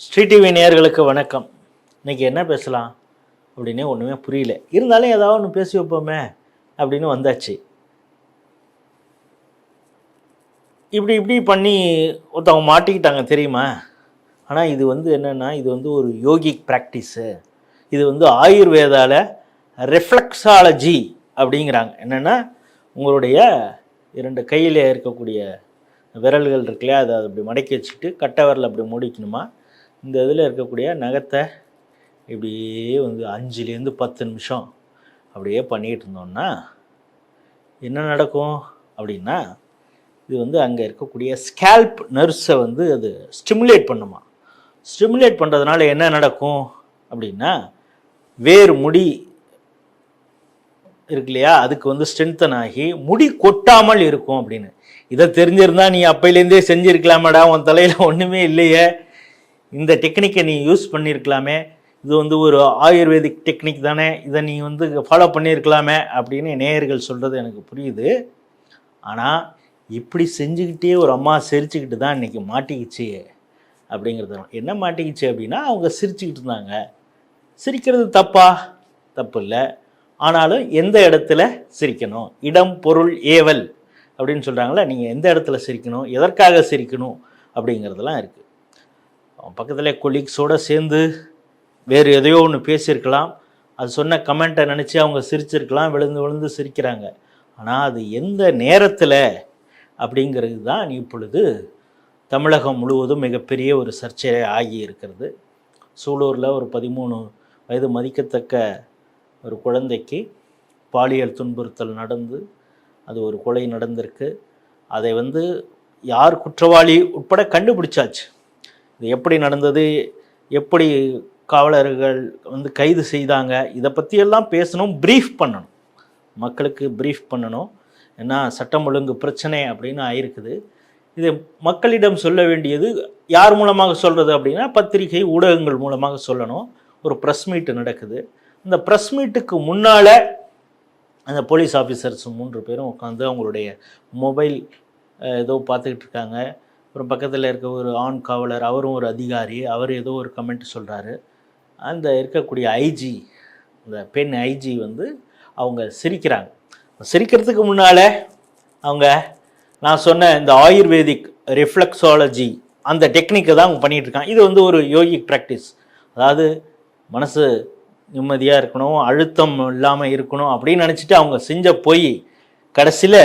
Sri TV நேயர்களுக்கு வணக்கம். இன்றைக்கி என்ன பேசலாம் அப்படின்னே ஒன்றுமே புரியல. இருந்தாலும் ஏதாவது ஒன்று பேசி வைப்போமே அப்படின்னு வந்தாச்சு. இப்படி பண்ணி ஒருத்தவங்க மாட்டிக்கிட்டாங்க தெரியுமா? ஆனால் இது என்னென்னா, இது ஒரு யோகிக் ப்ராக்டிஸு. இது ஆயுர்வேதாவில் ரெஃப்ளெக்ஸாலஜி அப்படிங்கிறாங்க. என்னென்னா, உங்களுடைய 2 கையில் இருக்கக்கூடிய விரல்கள் இருக்குல்லையா, அதை அப்படி மடக்கி வச்சுட்டு கட்டை விரல் அப்படி முடிக்கணுமா. இந்த இதில் இருக்கக்கூடிய நகத்தை இப்படியே 5லேருந்து 10 நிமிஷம் அப்படியே பண்ணிகிட்டு இருந்தோம்னா என்ன நடக்கும் அப்படின்னா, இது அங்கே இருக்கக்கூடிய ஸ்கேல்ப் நர்ஸை அது ஸ்டிமுலேட் பண்ணுமா. ஸ்டிமுலேட் பண்ணுறதுனால என்ன நடக்கும் அப்படின்னா, வேர் முடி இருக்கு இல்லையா, அதுக்கு ஸ்ட்ரென்தன் ஆகி முடி கொட்டாமல் இருக்கும் அப்படின்னு. இதை தெரிஞ்சிருந்தா நீ அப்பையிலேருந்தே செஞ்சுருக்கலாமடா, உன் தலையில் ஒன்றுமே இல்லையே, இந்த டெக்னிக்கை நீ யூஸ் பண்ணியிருக்கலாமே, இது ஒரு ஆயுர்வேதிக் டெக்னிக் தானே, இதை நீ ஃபாலோ பண்ணியிருக்கலாமே அப்படின்னு நேயர்கள் சொல்கிறது எனக்கு புரியுது. ஆனால் இப்படி செஞ்சுக்கிட்டே ஒரு அம்மா சிரிச்சுக்கிட்டு தான் இன்றைக்கி மாட்டிக்கிச்சு அப்படிங்கிறது. என்ன மாட்டிக்கிச்சு அப்படின்னா, அவங்க சிரிச்சுக்கிட்டு இருந்தாங்க. சிரிக்கிறது தப்பு இல்லை. ஆனாலும் எந்த இடத்துல சிரிக்கணும், இடம் பொருள் ஏவல் அப்படின்னு சொல்கிறாங்களே, நீங்கள் எந்த இடத்துல சிரிக்கணும், எதற்காக சிரிக்கணும் அப்படிங்கிறதுலாம் இருக்குது. பக்கத்தில் கொலீக்ஸோடு சேர்ந்து வேறு எதையோ ஒன்று பேசியிருக்கலாம், அது சொன்ன கமெண்ட்டை நினச்சி அவங்க சிரிச்சிருக்கலாம், விழுந்து சிரிக்கிறாங்க. ஆனால் அது எந்த நேரத்தில் அப்படிங்கிறது தான் இப்பொழுது தமிழகம் முழுவதும் மிகப்பெரிய ஒரு சர்ச்சை ஆகி இருக்கிறது. சூலூரில் ஒரு 13 வயது மதிக்கத்தக்க ஒரு குழந்தைக்கு பாலியல் துன்புறுத்தல் நடந்து அது ஒரு கொலை நடந்திருக்கு. அதை யார் குற்றவாளி உட்பட கண்டுபிடிச்சாச்சு. இது எப்படி நடந்தது, எப்படி காவலர்கள் கைது செய்தாங்க, இதை பற்றியெல்லாம் பேசணும், ப்ரீஃப் பண்ணணும், மக்களுக்கு ப்ரீஃப் பண்ணணும். ஏன்னா சட்டம் ஒழுங்கு பிரச்சனை அப்படின்னு ஆயிருக்குது. இது மக்களிடம் சொல்ல வேண்டியது யார் மூலமாக சொல்கிறது அப்படின்னா, பத்திரிகை ஊடகங்கள் மூலமாக சொல்லணும். ஒரு ப்ரெஸ் மீட்டு நடக்குது. இந்த ப்ரெஸ் மீட்டுக்கு முன்னால் அந்த போலீஸ் ஆஃபீஸர்ஸ் 3 பேரும் உட்காந்து அவங்களுடைய மொபைல் ஏதோ பார்த்துக்கிட்டு இருக்காங்க. அப்புறம் பக்கத்தில் இருக்க ஒரு ஆண் காவலர், அவரும் ஒரு அதிகாரி, அவர் ஏதோ ஒரு கமெண்ட் சொல்கிறாரு. அந்த இருக்கக்கூடிய ஐஜி, இந்த பெண் ஐஜி அவங்க சிரிக்கிறாங்க. சிரிக்கிறதுக்கு முன்னால் அவங்க நான் சொன்ன இந்த ஆயுர்வேதிக் ரிஃப்ளெக்ஸாலஜி அந்த டெக்னிக்கை தான் அவங்க பண்ணிகிட்ருக்காங்க. இது ஒரு யோகிக் ப்ராக்டிஸ். அதாவது மனசு நிம்மதியாக இருக்கணும், அழுத்தம் இல்லாமல் இருக்கணும் அப்படின்னு நினச்சிட்டு அவங்க செஞ்ச போய் கடைசியில்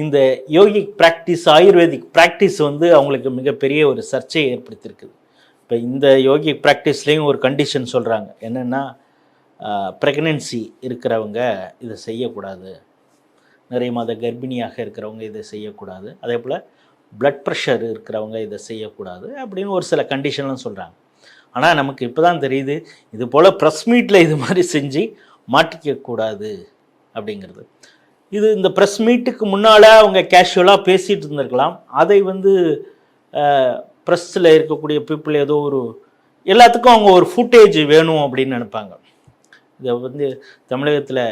இந்த யோகிக் ப்ராக்டிஸ், ஆயுர்வேதிக் ப்ராக்டிஸ் அவங்களுக்கு மிகப்பெரிய ஒரு சர்ச்சையை ஏற்படுத்தியிருக்குது. இப்போ இந்த யோகிக் ப்ராக்டிஸ்லேயும் ஒரு கண்டிஷன் சொல்கிறாங்க. என்னென்னா, ப்ரெக்னென்சி இருக்கிறவங்க இதை செய்யக்கூடாது, நிறைய மாத கர்ப்பிணியாக இருக்கிறவங்க இதை செய்யக்கூடாது, அதே போல் ப்ளட் ப்ரெஷர் இருக்கிறவங்க இதை செய்யக்கூடாது அப்படின்னு ஒரு சில கண்டிஷன்லாம் சொல்கிறாங்க. ஆனால் நமக்கு இப்போ தான் தெரியுது, இது போல் ப்ரெஸ் மீட்டில் இது மாதிரி செஞ்சு மாட்டிக்கக்கூடாது அப்படிங்கிறது. இது இந்த ப்ரெஸ் மீட்டுக்கு முன்னால் அவங்க கேஷுவலாக பேசிகிட்டு இருந்திருக்கலாம். அதை ப்ரெஸ்ஸில் இருக்கக்கூடிய பீப்புள் ஏதோ ஒரு எல்லாத்துக்கும் அவங்க ஒரு ஃபுட்டேஜ் வேணும் அப்படின்னு நினைப்பாங்க. இதை தமிழகத்தில்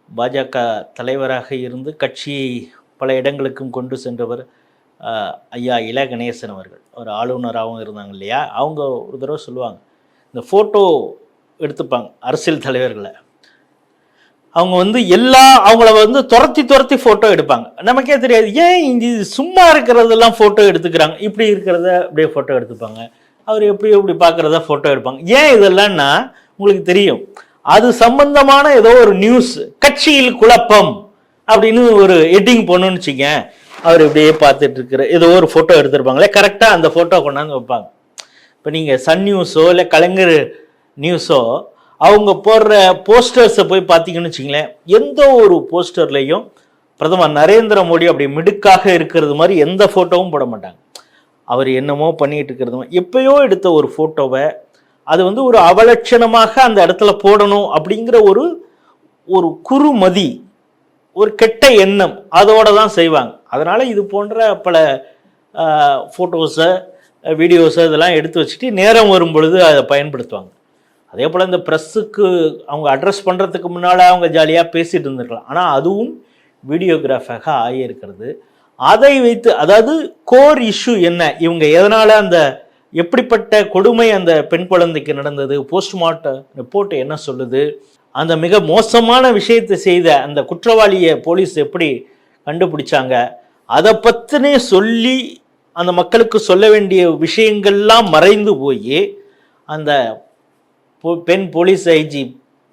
பாஜக தலைவராக இருந்து கட்சியை பல இடங்களுக்கும் கொண்டு சென்றவர் ஐயா இல கணேசன் அவர்கள், ஒரு ஆளுநராகவும் இருந்தாங்க இல்லையா. அவங்க ஒரு தடவை சொல்லுவாங்க, இந்த ஃபோட்டோ எடுத்துப்பாங்க அரசியல் தலைவர்களை. அவங்க அவங்கள துரத்தி ஃபோட்டோ எடுப்பாங்க. நமக்கே தெரியாது ஏன் இது சும்மா இருக்கிறதெல்லாம் ஃபோட்டோ எடுத்துக்கிறாங்க, இப்படி இருக்கிறத அப்படியே ஃபோட்டோ எடுத்துப்பாங்க, அவர் எப்படி பார்க்குறத ஃபோட்டோ எடுப்பாங்க. ஏன் இதெல்லாம்னா உங்களுக்கு தெரியும், அது சம்பந்தமான ஏதோ ஒரு நியூஸ், கட்சியில் குழப்பம் அப்படின்னு ஒரு ஹெட்டிங் போடணும்னு வச்சுக்க, அவர் இப்படியே பார்த்துட்டு இருக்கிற ஏதோ ஒரு ஃபோட்டோ எடுத்துருப்பாங்களே, கரெக்டாக அந்த ஃபோட்டோ கொண்டாந்து வைப்பாங்க. இப்போ நீங்கள் சன் நியூஸோ இல்லை கலைஞர் நியூஸோ அவங்க போடுற போஸ்டர்ஸை போய் பார்த்தீங்கன்னு வச்சிங்களேன், எந்த ஒரு போஸ்டர்லேயும் பிரதமர் நரேந்திர மோடி அப்படி மிடுக்காக இருக்கிறது மாதிரி எந்த ஃபோட்டோவும் போட மாட்டாங்க. அவர் என்னமோ பண்ணிகிட்டு இருக்கிறது எப்பயோ எடுத்த ஒரு ஃபோட்டோவை அது ஒரு அவலட்சணமாக அந்த இடத்துல போடணும் அப்படிங்கிற ஒரு குறுமதி, ஒரு கெட்ட எண்ணம் அதோடு தான் செய்வாங்க. அதனால் இது போன்ற பல ஃபோட்டோஸை, வீடியோஸை இதெல்லாம் எடுத்து வச்சுட்டு நேரம் வரும் பொழுது அதை பயன்படுத்துவாங்க. அதே போல் இந்த ப்ரெஸ்ஸுக்கு அவங்க அட்ரஸ் பண்ணுறதுக்கு முன்னால் அவங்க ஜாலியாக பேசிகிட்டு இருந்திருக்கலாம். ஆனால் அதுவும் வீடியோகிராஃபாக ஆகியிருக்கிறது. அதை வைத்து, அதாவது கோர் இஷ்யூ என்ன, இவங்க எதனால் அந்த எப்படிப்பட்ட கொடுமை அந்த பெண் குழந்தைக்கு நடந்தது, போஸ்ட்மார்ட்டம் ரிப்போர்ட் என்ன சொல்லுது, அந்த மிக மோசமான விஷயத்தை செய்த அந்த குற்றவாளியை போலீஸ் எப்படி கண்டுபிடிச்சாங்க, அதை பற்றினே சொல்லி அந்த மக்களுக்கு சொல்ல வேண்டிய விஷயங்கள்லாம் மறைந்து போய் அந்த பெண் போலீஸ் ஐஜி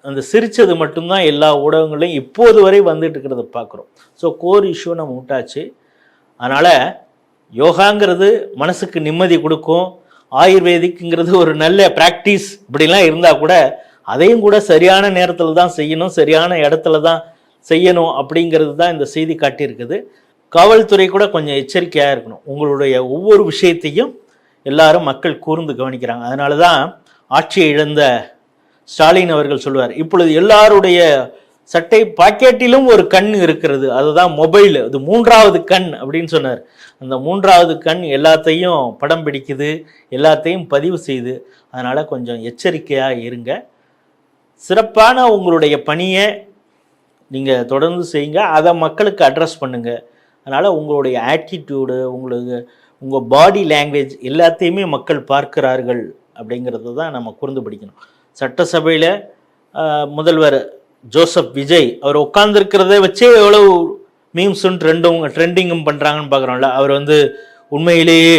அந்த சிரித்தது மட்டும்தான் எல்லா ஊடகங்களையும் இப்போது வரை வந்துட்டு இருக்கிறத பார்க்குறோம். ஸோ கோர் இஷ்யூ நம்ம விட்டாச்சு. அதனால் யோகாங்கிறது மனசுக்கு நிம்மதி கொடுக்கும், ஆயுர்வேதிக்குங்கிறது ஒரு நல்ல ப்ராக்டிஸ் இப்படிலாம் இருந்தால் கூட அதையும் கூட சரியான நேரத்தில் தான் செய்யணும், சரியான இடத்துல தான் செய்யணும் அப்படிங்கிறது தான் இந்த செய்தி காட்டியிருக்குது. காவல்துறை கூட கொஞ்சம் எச்சரிக்கையாக இருக்கணும். உங்களுடைய ஒவ்வொரு விஷயத்தையும் எல்லாரும் மக்கள் கூர்ந்து கவனிக்கிறாங்க. அதனால தான் ஆட்சியை இழந்த ஸ்டாலின் அவர்கள் சொல்லுவார், இப்பொழுது எல்லாருடைய சட்டை பாக்கெட்டிலும் ஒரு கண் இருக்கிறது, அதுதான் மொபைல், அது மூன்றாவது கண் அப்படின்னு சொன்னார். அந்த மூன்றாவது கண் எல்லாத்தையும் படம் பிடிக்குது, எல்லாத்தையும் பதிவு செய்து. அதனால் கொஞ்சம் எச்சரிக்கையாக இருங்க. சிறப்பான உங்களுடைய பணியை நீங்கள் தொடர்ந்து செய்யுங்க, அதை மக்களுக்கு அட்ரஸ் பண்ணுங்கள். அதனால் உங்களுடைய ஆட்டிடியூடு, உங்கள் பாடி லாங்குவேஜ் எல்லாத்தையுமே மக்கள் பார்க்கிறார்கள் அப்படிங்கிறது தான் நம்ம கூர்ந்து பிடிக்கணும். சட்டசபையில் முதல்வர் ஜோசப் விஜய் அவர் உட்கார்ந்துருக்கிறத வச்சே எவ்வளவு மீம்ஸும் ட்ரெண்டிங்கும் பண்ணுறாங்கன்னு பார்க்குறோம்ல. அவர் உண்மையிலேயே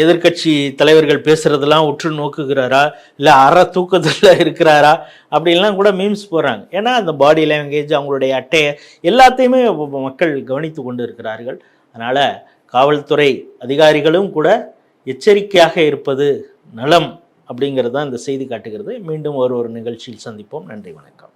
எதிர்கட்சி தலைவர்கள் பேசுகிறதெல்லாம் உற்று நோக்குகிறாரா, இல்லை தூக்கத்தில் இருக்கிறாரா அப்படின்லாம் கூட மீம்ஸ் போடுறாங்க. ஏன்னா அந்த பாடி லாங்குவேஜ், அவங்களுடைய அட்டையை எல்லாத்தையுமே மக்கள் கவனித்து கொண்டு இருக்கிறார்கள். அதனால் காவல்துறை அதிகாரிகளும் கூட எச்சரிக்கையாக இருப்பது நலம் அப்படிங்கிறது தான் இந்த செய்தி காட்டுகிறது. மீண்டும் ஒரு நிகழ்ச்சியில் சந்திப்போம். நன்றி, வணக்கம்.